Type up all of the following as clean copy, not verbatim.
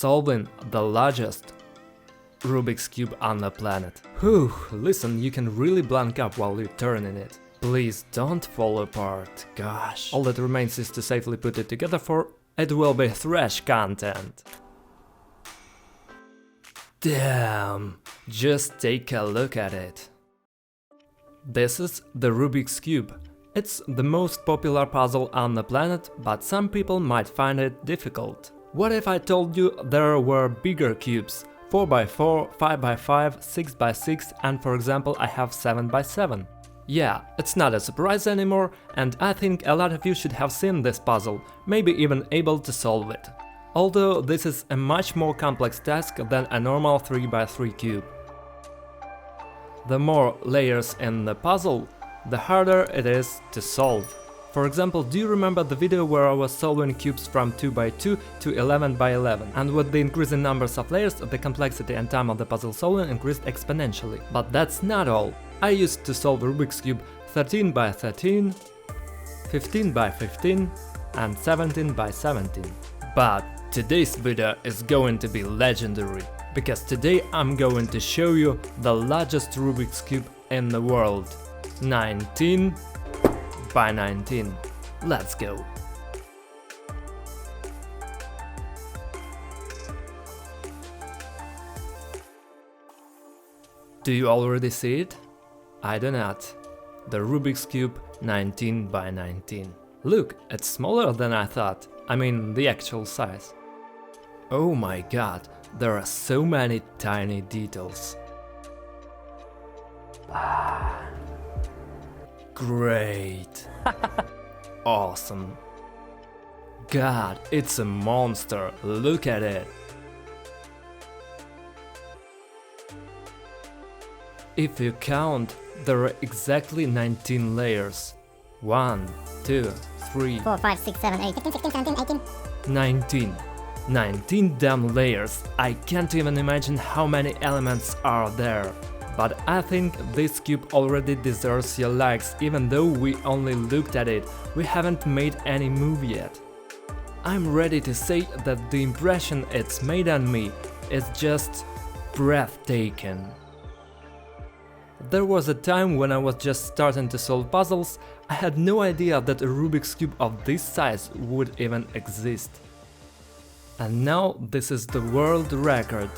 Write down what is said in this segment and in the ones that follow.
solving the largest Rubik's Cube on the planet. Whew, listen, you can really blank up while you're turning it. Please don't fall apart, gosh. All that remains is to safely put it together, for it will be thrash content. Damn, just take a look at it. This is the Rubik's Cube. It's the most popular puzzle on the planet, but some people might find it difficult. What if I told you there were bigger cubes? 4x4, 5x5, 6x6, and for example I have 7x7. Yeah, it's not a surprise anymore, and I think a lot of you should have seen this puzzle, maybe even able to solve it. Although this is a much more complex task than a normal 3x3 cube. The more layers in the puzzle, the harder it is to solve. For example, do you remember the video where I was solving cubes from 2x2 to 11x11? And with the increasing numbers of layers, the complexity and time of the puzzle solving increased exponentially. But that's not all. I used to solve Rubik's Cube 13x13, 15x15 and 17x17. But today's video is going to be legendary, because today I'm going to show you the largest Rubik's Cube in the world. 19 by 19. Let's go. Do you already see it? I do not. The Rubik's Cube 19 by 19. Look, it's smaller than I thought. I mean, the actual size. Oh my god, there are so many tiny details. Great. Awesome. God, it's a monster, look at it. If you count, there are exactly 19 layers. 1, 2, 3, 4, 5, 6, 7, 8, 15, 16, 17, 18. 19. 19 damn layers. I can't even imagine how many elements are there. But I think this cube already deserves your likes, even though we only looked at it, we haven't made any move yet. I'm ready to say that the impression it's made on me is just breathtaking. There was a time when I was just starting to solve puzzles, I had no idea that a Rubik's Cube of this size would even exist. And now this is the world record,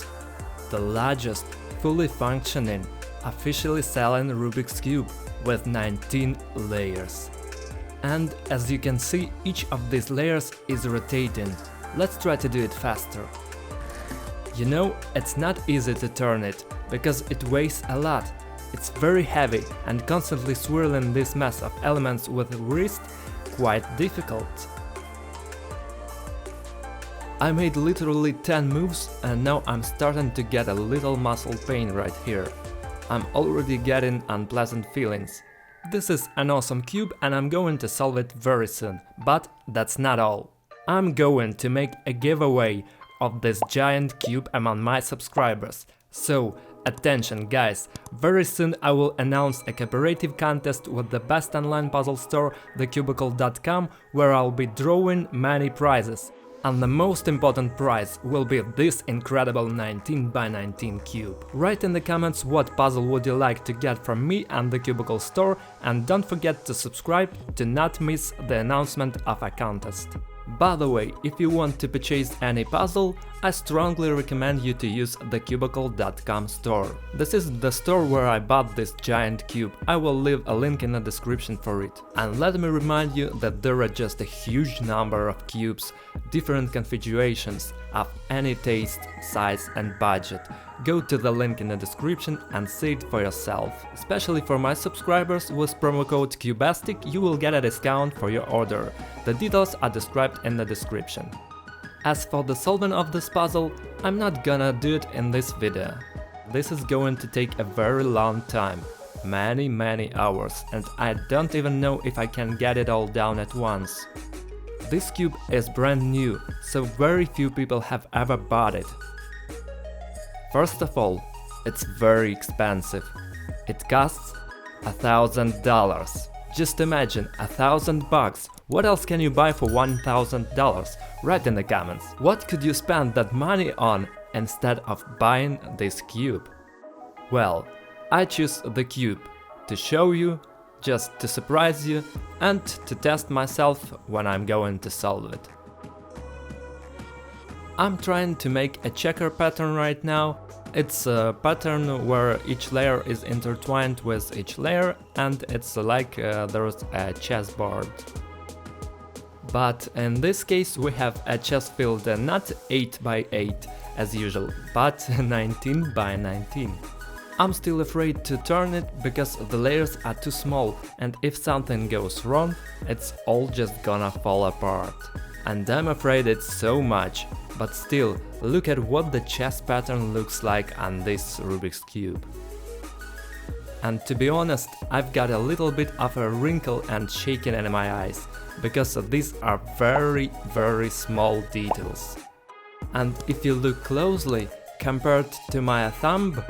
the largest fully functioning, officially selling Rubik's Cube with 19 layers. And as you can see, each of these layers is rotating. Let's try to do it faster. You know, it's not easy to turn it, because it weighs a lot. It's very heavy, and constantly swirling this mess of elements with the wrist quite difficult. I made literally 10 moves, and now I'm starting to get a little muscle pain right here. I'm already getting unpleasant feelings. This is an awesome cube and I'm going to solve it very soon, but that's not all. I'm going to make a giveaway of this giant cube among my subscribers. So, attention guys, very soon I will announce a cooperative contest with the best online puzzle store, thecubicle.com, where I'll be drawing many prizes. And the most important prize will be this incredible 19 by 19 cube. Write in the comments what puzzle would you like to get from me and the Cubicle store, and don't forget to subscribe to not miss the announcement of a contest. By the way, if you want to purchase any puzzle, I strongly recommend you to use thecubicle.com store. This is the store where I bought this giant cube. I will leave a link in the description for it. And let me remind you that there are just a huge number of cubes, different configurations, of any taste, size and budget. Go to the link in the description and see it for yourself. Especially for my subscribers, with promo code CUBASTIC you will get a discount for your order. The details are described in the description. As for the solving of this puzzle, I'm not gonna do it in this video. This is going to take a very long time, many hours, and I don't even know if I can get it all down at once. This cube is brand new, so very few people have ever bought it. First of all, it's very expensive. It costs $1,000. Just imagine, $1,000. What else can you buy for $1,000? Write in the comments. What could you spend that money on instead of buying this cube? Well, I choose the cube to show you, just to surprise you, and to test myself when I'm going to solve it. I'm trying to make a checker pattern right now. It's a pattern where each layer is intertwined with each layer, and it's like there's a chessboard. But in this case we have a chess field not 8 by 8 as usual, but 19 by 19. I'm still afraid to turn it because the layers are too small, and if something goes wrong, it's all just gonna fall apart. And I'm afraid it's so much, but still, look at what the chess pattern looks like on this Rubik's Cube. And to be honest, I've got a little bit of a wrinkle and shaking in my eyes, because these are very small details. And if you look closely, compared to my thumb,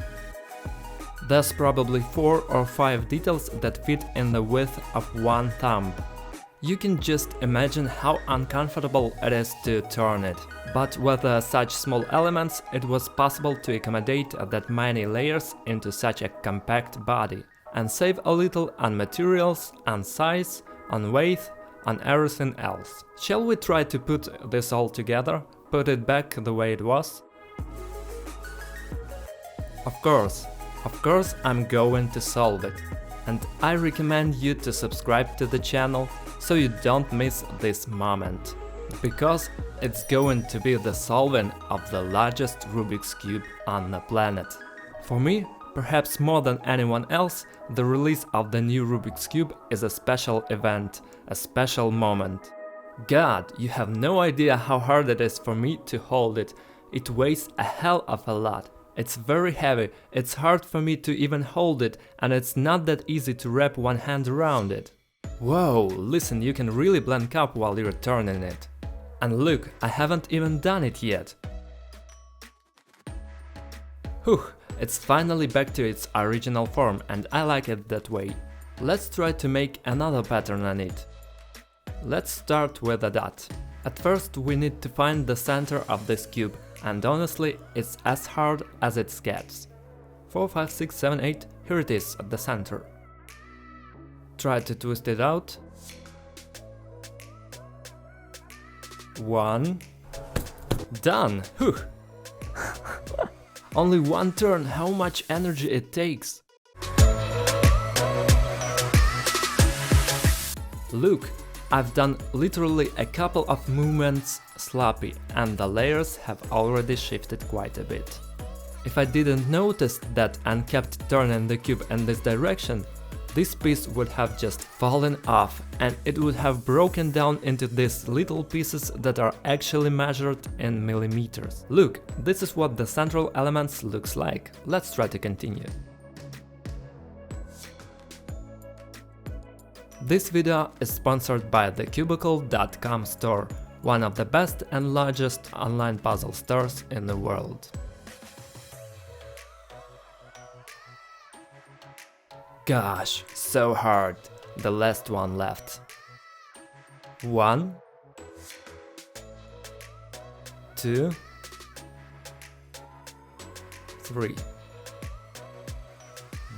there's probably 4 or 5 details that fit in the width of one thumb. You can just imagine how uncomfortable it is to turn it. But with such small elements, it was possible to accommodate that many layers into such a compact body and save a little on materials, on size, on weight, on everything else. Shall we try to put this all together, put it back the way it was? Of course I'm going to solve it. And I recommend you to subscribe to the channel so you don't miss this moment, because it's going to be the solving of the largest Rubik's Cube on the planet. For me, perhaps more than anyone else, the release of the new Rubik's Cube is a special event, a special moment. God, you have no idea how hard it is for me to hold it. It weighs a hell of a lot. It's very heavy, it's hard for me to even hold it, and it's not that easy to wrap one hand around it. Whoa, listen, you can really blank up while you're turning it. And look, I haven't even done it yet. Whew, it's finally back to its original form, and I like it that way. Let's try to make another pattern on it. Let's start with a dot. At first we need to find the center of this cube, and honestly, it's as hard as it gets. 4, 5, 6, 7, 8, here it is at the center. Try to twist it out. 1. Done! Whew! Only one turn, how much energy it takes! Look! I've done literally a couple of movements sloppy, and the layers have already shifted quite a bit. If I didn't notice that and kept turning the cube in this direction, this piece would have just fallen off, and it would have broken down into these little pieces that are actually measured in millimeters. Look, this is what the central elements looks like. Let's try to continue. This video is sponsored by the Cubicle.com store, one of the best and largest online puzzle stores in the world. Gosh, so hard. The last one left. 1, 2, 3.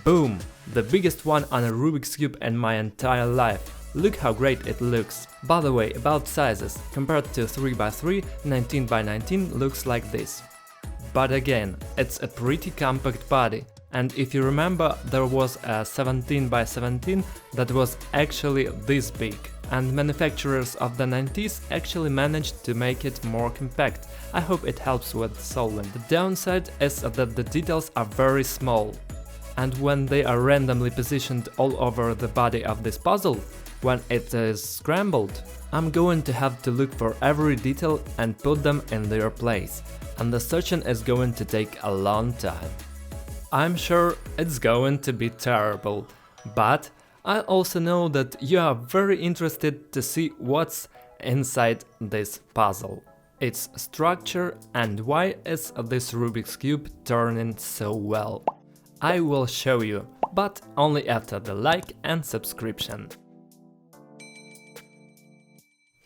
Boom! The biggest one on a Rubik's Cube in my entire life. Look how great it looks. By the way, about sizes, compared to 3x3, 19x19 looks like this. But again, it's a pretty compact body. And if you remember, there was a 17x17 that was actually this big. And manufacturers of the 90s actually managed to make it more compact. I hope it helps with solving. The downside is that the details are very small. And when they are randomly positioned all over the body of this puzzle, when it is scrambled, I'm going to have to look for every detail and put them in their place, and the searching is going to take a long time. I'm sure it's going to be terrible, but I also know that you are very interested to see what's inside this puzzle, its structure, and why is this Rubik's Cube turning so well. I will show you, but only after the like and subscription.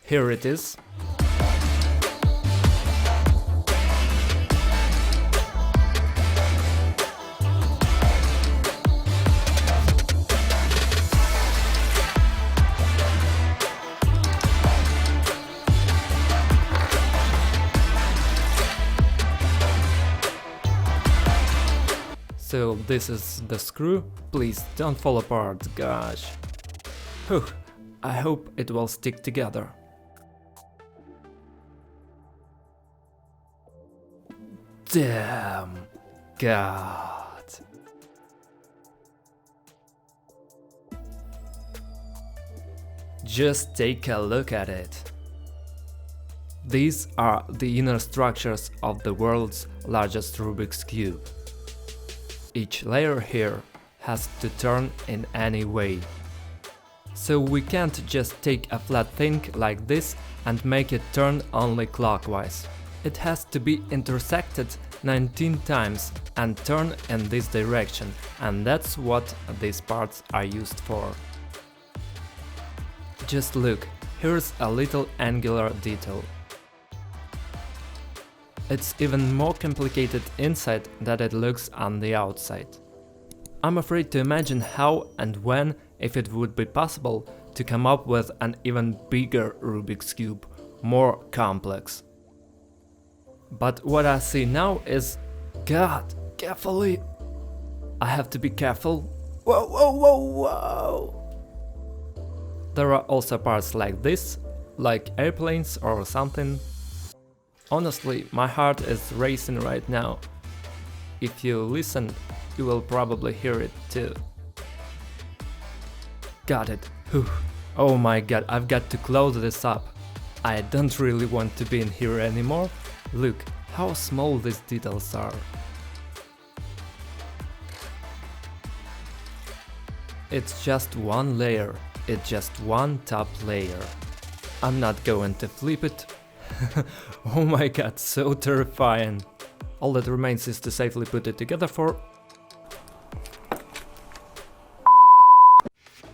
Here it is. So this is the screw. Please don't fall apart, gosh. Whew, I hope it will stick together. Damn, God. Just take a look at it. These are the inner structures of the world's largest Rubik's Cube. Each layer here has to turn in any way. So we can't just take a flat thing like this and make it turn only clockwise. It has to be intersected 19 times and turn in this direction, and that's what these parts are used for. Just look, here's a little angular detail. It's even more complicated inside than it looks on the outside. I'm afraid to imagine how and when, if it would be possible, to come up with an even bigger Rubik's Cube, more complex. But what I see now is... God, carefully! I have to be careful. Whoa, whoa, whoa, whoa! There are also parts like this, like airplanes or something. Honestly, my heart is racing right now. If you listen, you will probably hear it too. Got it. Whew. Oh my god, I've got to close this up. I don't really want to be in here anymore. Look how small these details are. It's just one layer. It's just one top layer. I'm not going to flip it. Oh my god, so terrifying. All that remains is to safely put it together for...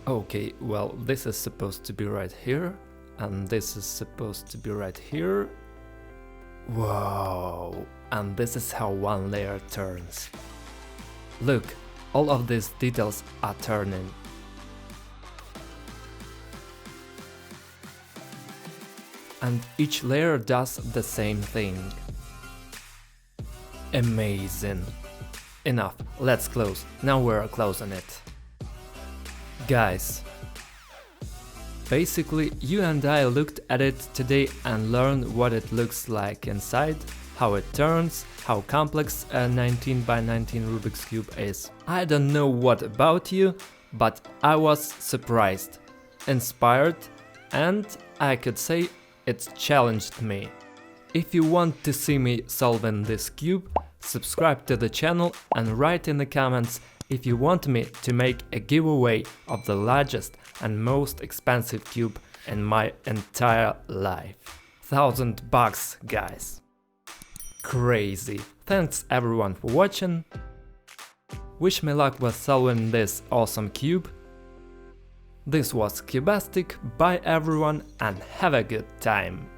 Okay, well, this is supposed to be right here, and this is supposed to be right here. Whoa, and this is how one layer turns. Look, all of these details are turning. And each layer does the same thing. Amazing. Enough, let's close. Now we're closing it. Guys, basically you and I looked at it today and learned what it looks like inside, how it turns, how complex a 19 by 19 Rubik's Cube is. I don't know what about you, but I was surprised, inspired, and I could say it challenged me. If you want to see me solving this cube, subscribe to the channel and write in the comments if you want me to make a giveaway of the largest and most expensive cube in my entire life. $1000, guys. Crazy. Thanks everyone for watching. Wish me luck with solving this awesome cube. This was Cubastic, bye everyone and have a good time!